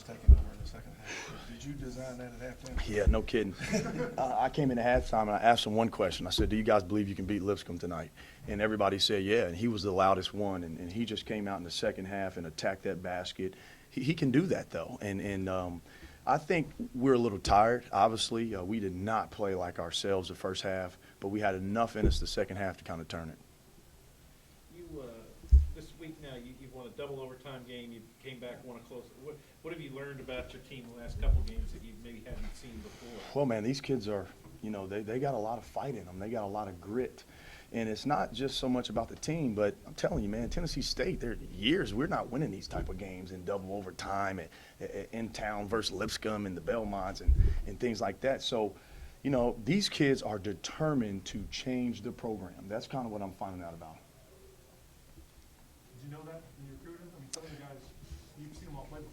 McCall's taking over in the second half. Did you design that at halftime? Yeah, no kidding. I came in at halftime and I asked him one question. I said, "Do you guys believe you can beat Lipscomb tonight?" And everybody said, "Yeah." And he was the loudest one, and he just came out in the second half and attacked that basket. He can do that though, and I think we're a little tired. Obviously, we did not play like ourselves the first half, but we had enough in us the second half to kind of turn it. This week now, you've won a double overtime game. You came back, won a close. What have you learned about your team the last couple games that you maybe haven't seen before? Well, man, these kids are, they got a lot of fight in them. They got a lot of grit. And it's not just so much about the team, but I'm telling you, man, Tennessee State, there are years we're not winning these type of games in double overtime in town versus Lipscomb and the Belmonts and things like that. So, these kids are determined to change the program. That's kind of what I'm finding out about. Did you know that when you recruited him? I mean, some of the guys, you've seen them all play before.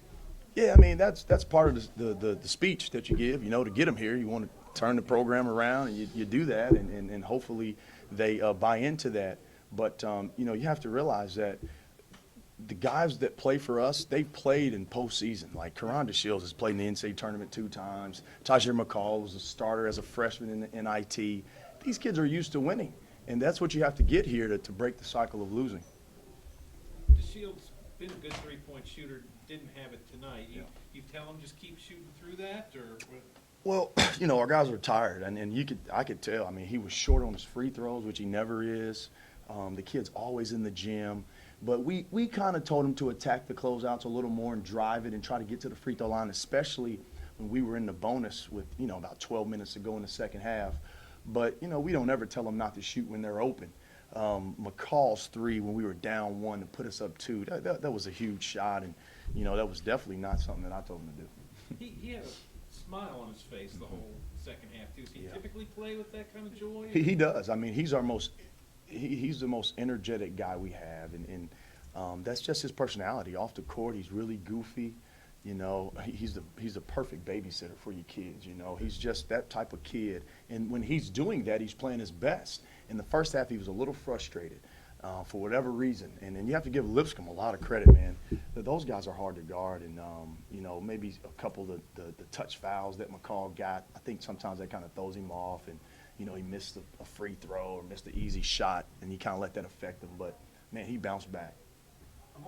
Yeah, I mean, that's part of the speech that you give, to get them here. You want to turn the program around, and you do that, and hopefully they buy into that. But, you have to realize that the guys that play for us, they've played in postseason. Like Karan DeShields has played in the NCAA tournament 2 times. Tajir McCall was a starter as a freshman in the NIT. These kids are used to winning, and that's what you have to get here to break the cycle of losing. DeShields been a good three-point shooter. Didn't have it tonight. You tell him just keep shooting through that, or what? Well, our guys are tired, and I could tell. I mean, he was short on his free throws, which he never is. The kid's always in the gym. But we kind of told him to attack the closeouts a little more and drive it and try to get to the free throw line, especially when we were in the bonus with, about 12 minutes to go in the second half. But, we don't ever tell them not to shoot when they're open. McCall's 3 when we were down 1 to put us up 2, that was a huge shot, and, that was definitely not something that I told him to do. He had a smile on his face the whole second half, too. Does he typically play with that kind of joy? He does. I mean, he's the most energetic guy we have, and that's just his personality. Off the court, he's really goofy. He's the perfect babysitter for your kids. He's just that type of kid. And when he's doing that, he's playing his best. In the first half, he was a little frustrated for whatever reason. And then you have to give Lipscomb a lot of credit, man. Those guys are hard to guard, and maybe a couple of the touch fouls that McCall got. I think sometimes that kind of throws him off, and he missed a free throw or missed an easy shot, and he kind of let that affect him. But man, he bounced back.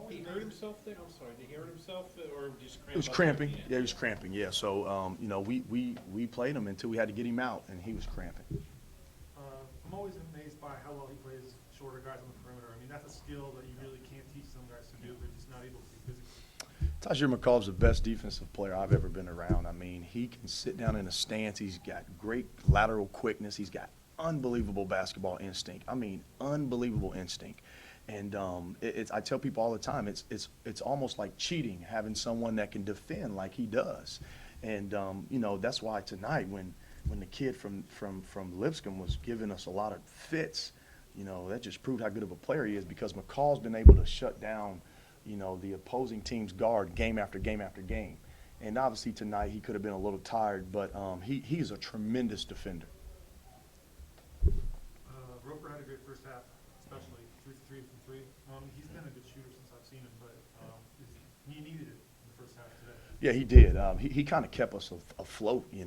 He hurt himself there? I'm sorry. Did he hurt himself or just cramp? It was cramping. Yeah, he was cramping. Yeah. So we played him until we had to get him out, and he was cramping. I'm always amazed by how well he plays shorter guys on the perimeter. I mean, that's a skill that you really can't teach some guys to do. They're just not able to physically. Tajir McCall's the best defensive player I've ever been around. I mean, he can sit down in a stance. He's got great lateral quickness. He's got unbelievable basketball instinct. I mean, unbelievable instinct. And I tell people all the time, it's almost like cheating, having someone that can defend like he does. And that's why tonight when the kid from Lipscomb was giving us a lot of fits, that just proved how good of a player he is, because McCall's been able to shut down the opposing team's guard game after game after game. And obviously tonight he could have been a little tired, but he's a tremendous defender. Roper had a great first half, especially 3 for 3 from 3. He's been a good shooter since I've seen him, but he needed it in the first half today. Yeah, he did. He kind of kept us afloat. We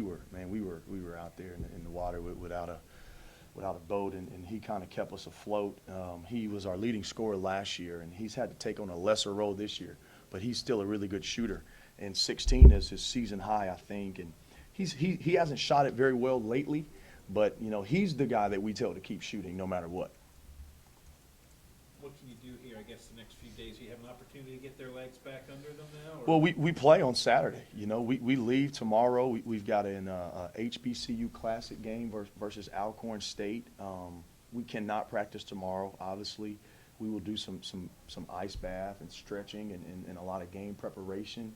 were out there in the water without a boat, and he kind of kept us afloat. He was our leading scorer last year, and he's had to take on a lesser role this year, but he's still a really good shooter. And 16 is his season high, I think, and he hasn't shot it very well lately, but he's the guy that we tell to keep shooting no matter what. What can you do here, I guess, the next few days? You have an opportunity to get their legs back under them now? Well, we play on Saturday. We leave tomorrow. We've got an HBCU Classic game versus Alcorn State. We cannot practice tomorrow, obviously. We will do some ice bath and stretching and a lot of game preparation.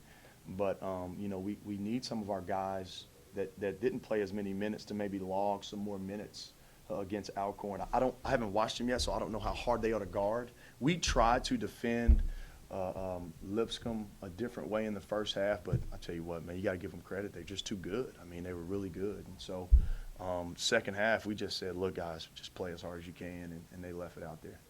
But, we need some of our guys that didn't play as many minutes to maybe log some more minutes against Alcorn. I haven't watched them yet, so I don't know how hard they are to guard. We tried to defend Lipscomb a different way in the first half, but I tell you what, man, you got to give them credit. They're just too good. I mean, they were really good. And so second half, we just said, look, guys, just play as hard as you can, and they left it out there.